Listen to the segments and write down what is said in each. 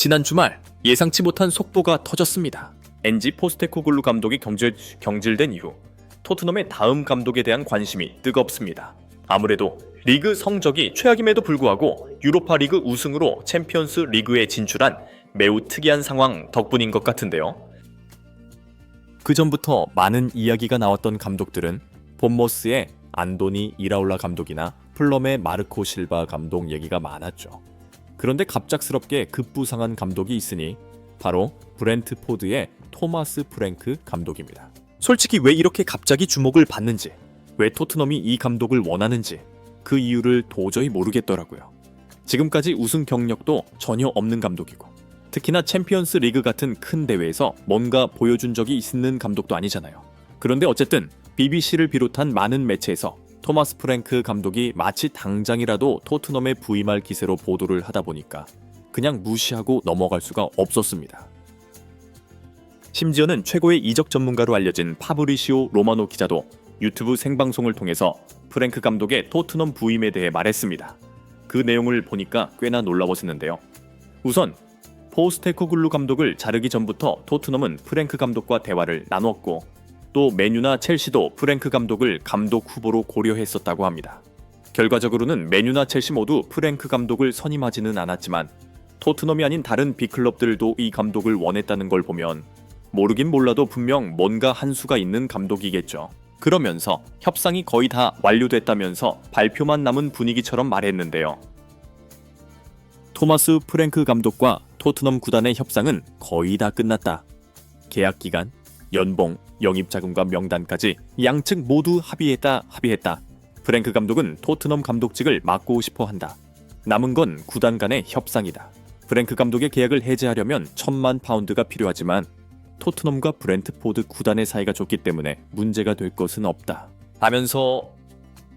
지난 주말 예상치 못한 속보가 터졌습니다. 엔지 포스테코글루 감독이 경질된 이후 토트넘의 다음 감독에 대한 관심이 뜨겁습니다. 아무래도 리그 성적이 최악임에도 불구하고 유로파 리그 우승으로 챔피언스 리그에 진출한 매우 특이한 상황 덕분인 것 같은데요. 그 전부터 많은 이야기가 나왔던 감독들은 본머스의 안도니 이라올라 감독이나 플럼의 마르코 실바 감독 얘기가 많았죠. 그런데 갑작스럽게 급부상한 감독이 있으니 바로 브렌트포드의 토마스 프랭크 감독입니다. 솔직히 왜 이렇게 갑자기 주목을 받는지, 왜 토트넘이 이 감독을 원하는지 그 이유를 도저히 모르겠더라고요. 지금까지 우승 경력도 전혀 없는 감독이고, 특히나 챔피언스 리그 같은 큰 대회에서 뭔가 보여준 적이 있는 감독도 아니잖아요. 그런데 어쨌든 BBC를 비롯한 많은 매체에서 토마스 프랭크 감독이 마치 당장이라도 토트넘에 부임할 기세로 보도를 하다 보니까 그냥 무시하고 넘어갈 수가 없었습니다. 심지어는 최고의 이적 전문가로 알려진 파브리시오 로마노 기자도 유튜브 생방송을 통해서 프랭크 감독의 토트넘 부임에 대해 말했습니다. 그 내용을 보니까 꽤나 놀라웠었는데요. 우선 포스테코글루 감독을 자르기 전부터 토트넘은 프랭크 감독과 대화를 나눴고, 또 맨유나 첼시도 프랭크 감독을 감독 후보로 고려했었다고 합니다. 결과적으로는 맨유나 첼시 모두 프랭크 감독을 선임하지는 않았지만 토트넘이 아닌 다른 빅클럽들도 이 감독을 원했다는 걸 보면 모르긴 몰라도 분명 뭔가 한 수가 있는 감독이겠죠. 그러면서 협상이 거의 다 완료됐다면서 발표만 남은 분위기처럼 말했는데요. 토마스 프랭크 감독과 토트넘 구단의 협상은 거의 다 끝났다. 계약 기간, 연봉, 영입자금과 명단까지 양측 모두 합의했다. 프랭크 감독은 토트넘 감독직을 맡고 싶어 한다. 남은 건 구단 간의 협상이다. 프랭크 감독의 계약을 해지하려면 1,000만 파운드가 필요하지만 토트넘과 브렌트포드 구단의 사이가 좋기 때문에 문제가 될 것은 없다. 하면서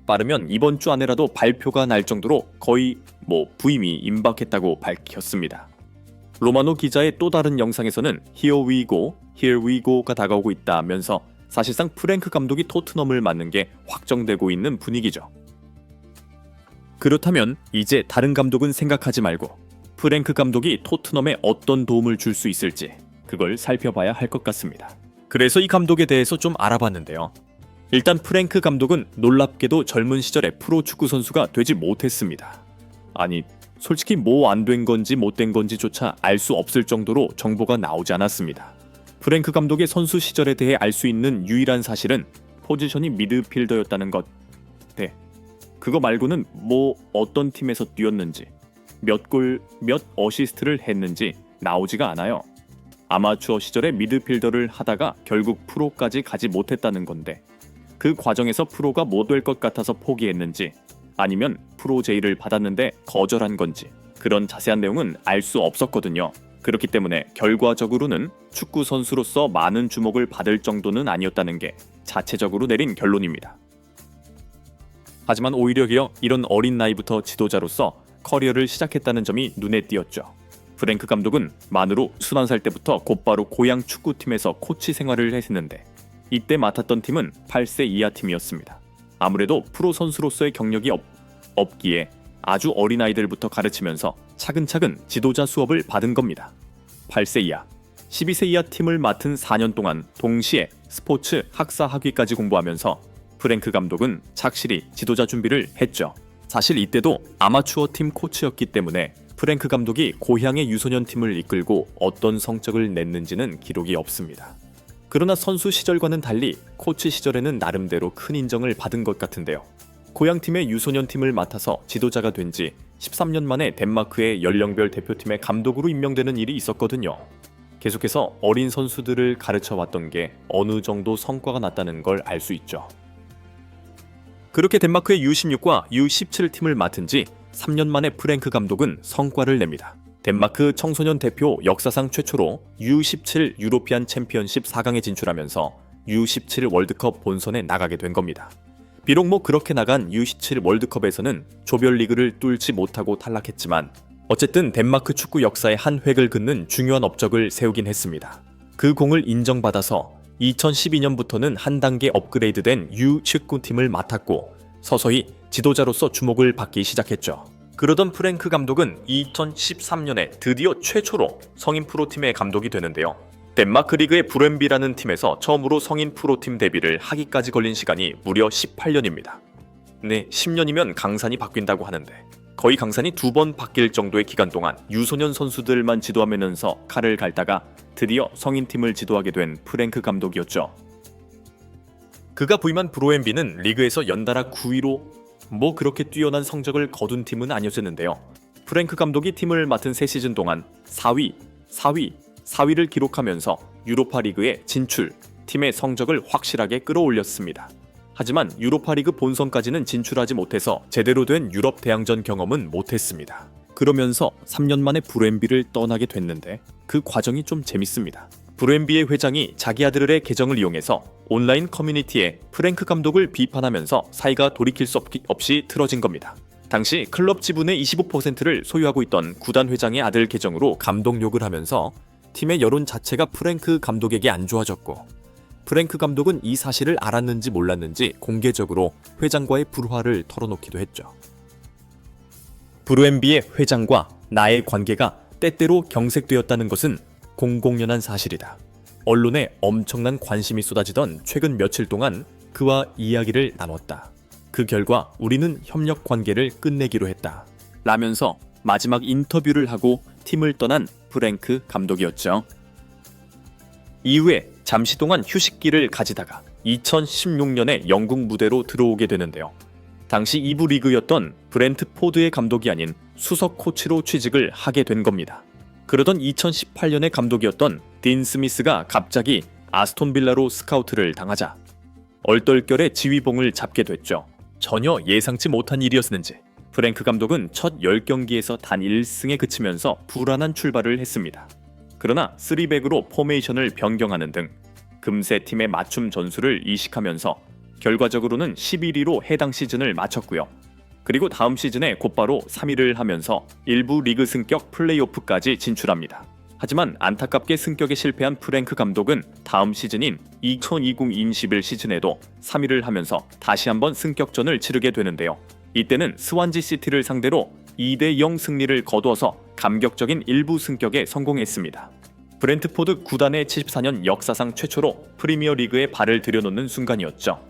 빠르면 이번 주 안에라도 발표가 날 정도로 거의 부임이 임박했다고 밝혔습니다. 로마노 기자의 또 다른 영상에서는 Here we go가 다가오고 있다면서 사실상 프랭크 감독이 토트넘을 맡는 게 확정되고 있는 분위기죠. 그렇다면 이제 다른 감독은 생각하지 말고 프랭크 감독이 토트넘에 어떤 도움을 줄 수 있을지 그걸 살펴봐야 할 것 같습니다. 그래서 이 감독에 대해서 좀 알아봤는데요. 일단 프랭크 감독은 놀랍게도 젊은 시절에 프로 축구 선수가 되지 못했습니다. 아니, 솔직히 안 된 건지 못 된 건지조차 알 수 없을 정도로 정보가 나오지 않았습니다. 프랭크 감독의 선수 시절에 대해 알 수 있는 유일한 사실은 포지션이 미드필더였다는 것. 네. 그거 말고는 어떤 팀에서 뛰었는지, 몇 골, 몇 어시스트를 했는지 나오지가 않아요. 아마추어 시절에 미드필더를 하다가 결국 프로까지 가지 못했다는 건데, 그 과정에서 프로가 못 될 것 같아서 포기했는지, 아니면 프로 제의를 받았는데 거절한 건지, 그런 자세한 내용은 알 수 없었거든요. 그렇기 때문에 결과적으로는 축구 선수로서 많은 주목을 받을 정도는 아니었다는 게 자체적으로 내린 결론입니다. 하지만 오히려 이런 어린 나이부터 지도자로서 커리어를 시작했다는 점이 눈에 띄었죠. 프랭크 감독은 만으로 21살 때부터 곧바로 고향 축구팀에서 코치 생활을 했는데, 이때 맡았던 팀은 8세 이하 팀이었습니다. 아무래도 프로 선수로서의 경력이 없기에 아주 어린 아이들부터 가르치면서 차근차근 지도자 수업을 받은 겁니다. 8세 이하, 12세 이하 팀을 맡은 4년 동안 동시에 스포츠 학사 학위까지 공부하면서 프랭크 감독은 착실히 지도자 준비를 했죠. 사실 이때도 아마추어 팀 코치였기 때문에 프랭크 감독이 고향의 유소년 팀을 이끌고 어떤 성적을 냈는지는 기록이 없습니다. 그러나 선수 시절과는 달리 코치 시절에는 나름대로 큰 인정을 받은 것 같은데요. 고향팀의 유소년 팀을 맡아서 지도자가 된 지 13년 만에 덴마크의 연령별 대표팀의 감독으로 임명되는 일이 있었거든요. 계속해서 어린 선수들을 가르쳐왔던 게 어느 정도 성과가 났다는 걸 알 수 있죠. 그렇게 덴마크의 U16과 U17 팀을 맡은 지 3년 만에 프랭크 감독은 성과를 냅니다. 덴마크 청소년 대표 역사상 최초로 U17 유로피안 챔피언십 4강에 진출하면서 U17 월드컵 본선에 나가게 된 겁니다. 비록 그렇게 나간 U17 월드컵에서는 조별리그를 뚫지 못하고 탈락했지만 어쨌든 덴마크 축구 역사의 한 획을 긋는 중요한 업적을 세우긴 했습니다. 그 공을 인정받아서 2012년부터는 한 단계 업그레이드된 U19 팀을 맡았고 서서히 지도자로서 주목을 받기 시작했죠. 그러던 프랭크 감독은 2013년에 드디어 최초로 성인 프로팀의 감독이 되는데요. 덴마크 리그의 브렘비라는 팀에서 처음으로 성인 프로팀 데뷔를 하기까지 걸린 시간이 무려 18년입니다. 네, 10년이면 강산이 바뀐다고 하는데 거의 강산이 2번 바뀔 정도의 기간 동안 유소년 선수들만 지도하면서 칼을 갈다가 드디어 성인팀을 지도하게 된 프랭크 감독이었죠. 그가 부임한 브로엠비는 리그에서 연달아 9위로 그렇게 뛰어난 성적을 거둔 팀은 아니었는데요. 프랭크 감독이 팀을 맡은 3시즌 동안 4위를 기록하면서 유로파 리그에 진출, 팀의 성적을 확실하게 끌어올렸습니다. 하지만 유로파 리그 본선까지는 진출하지 못해서 제대로 된 유럽 대항전 경험은 못했습니다. 그러면서 3년 만에 브로엠비를 떠나게 됐는데 그 과정이 좀 재밌습니다. 브로엠비의 회장이 자기 아들의 계정을 이용해서 온라인 커뮤니티에 프랭크 감독을 비판하면서 사이가 돌이킬 수 없이 틀어진 겁니다. 당시 클럽 지분의 25%를 소유하고 있던 구단 회장의 아들 계정으로 감독 욕을 하면서 팀의 여론 자체가 프랭크 감독에게 안 좋아졌고, 프랭크 감독은 이 사실을 알았는지 몰랐는지 공개적으로 회장과의 불화를 털어놓기도 했죠. 브로엠비의 회장과 나의 관계가 때때로 경색되었다는 것은 공공연한 사실이다. 언론에 엄청난 관심이 쏟아지던 최근 며칠 동안 그와 이야기를 나눴다. 그 결과 우리는 협력 관계를 끝내기로 했다. 라면서 마지막 인터뷰를 하고 팀을 떠난 프랭크 감독이었죠. 이후에 잠시 동안 휴식기를 가지다가 2016년에 영국 무대로 들어오게 되는데요. 당시 2부 리그였던 브렌트포드의 감독이 아닌 수석 코치로 취직을 하게 된 겁니다. 그러던 2018년에 감독이었던 딘 스미스가 갑자기 아스톤 빌라로 스카우트를 당하자 얼떨결에 지휘봉을 잡게 됐죠. 전혀 예상치 못한 일이었는지 프랭크 감독은 첫 10경기에서 단 1승에 그치면서 불안한 출발을 했습니다. 그러나 3백으로 포메이션을 변경하는 등 금세 팀의 맞춤 전술을 이식하면서 결과적으로는 11위로 해당 시즌을 마쳤고요. 그리고 다음 시즌에 곧바로 3위를 하면서 일부 리그 승격 플레이오프까지 진출합니다. 하지만 안타깝게 승격에 실패한 프랭크 감독은 다음 시즌인 2020-21 시즌에도 3위를 하면서 다시 한번 승격전을 치르게 되는데요. 이때는 스완지 시티를 상대로 2대0 승리를 거두어서 감격적인 일부 승격에 성공했습니다. 브렌트포드 구단의 74년 역사상 최초로 프리미어 리그에 발을 들여놓는 순간이었죠.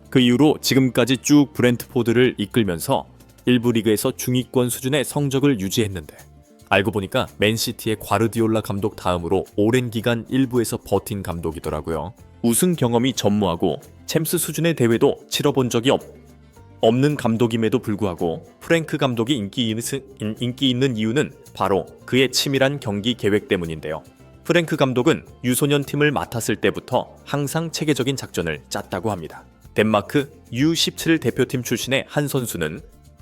그 이후로 지금까지 쭉 브렌트포드를 이끌면서 일부 리그에서 중위권 수준의 성적을 유지했는데, 알고 보니까 맨시티의 과르디올라 감독 다음으로 오랜 기간 일부에서 버틴 감독이더라고요. 우승 경험이 전무하고 챔스 수준의 대회도 치러본 적이 없는 감독임에도 불구하고 프랭크 감독이 인기 있는 이유는 바로 그의 치밀한 경기 계획 때문인데요. 프랭크 감독은 유소년 팀을 맡았을 때부터 항상 체계적인 작전을 짰다고 합니다. 덴마크 U17 대표팀 출신의 한 선수는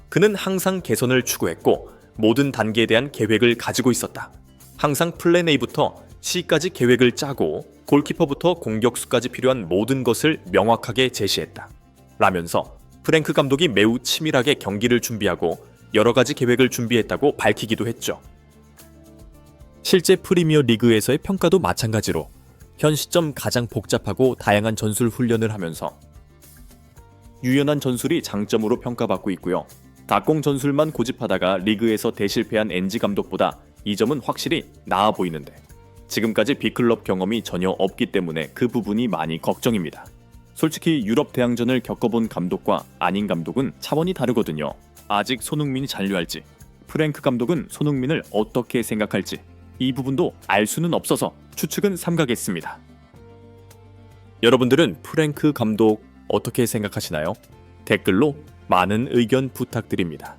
그는 항상 개선을 추구했고 모든 단계에 대한 계획을 가지고 있었다. 항상 플랜 A부터 C까지 계획을 짜고 골키퍼부터 공격수까지 필요한 모든 것을 명확하게 제시했다. 라면서 프랭크 감독이 매우 치밀하게 경기를 준비하고 여러 가지 계획을 준비했다고 밝히기도 했죠. 실제 프리미어 리그에서의 평가도 마찬가지로 현 시점 가장 복잡하고 다양한 전술 훈련을 하면서 유연한 전술이 장점으로 평가받고 있고요. 닭공 전술만 고집하다가 리그에서 대실패한 엔지 감독보다 이 점은 확실히 나아 보이는데 지금까지 B클럽 경험이 전혀 없기 때문에 그 부분이 많이 걱정입니다. 솔직히 유럽 대항전을 겪어본 감독과 아닌 감독은 차원이 다르거든요. 아직 손흥민이 잔류할지, 프랭크 감독은 손흥민을 어떻게 생각할지 이 부분도 알 수는 없어서 추측은 삼가겠습니다. 여러분들은 프랭크 감독 어떻게 생각하시나요? 댓글로 많은 의견 부탁드립니다.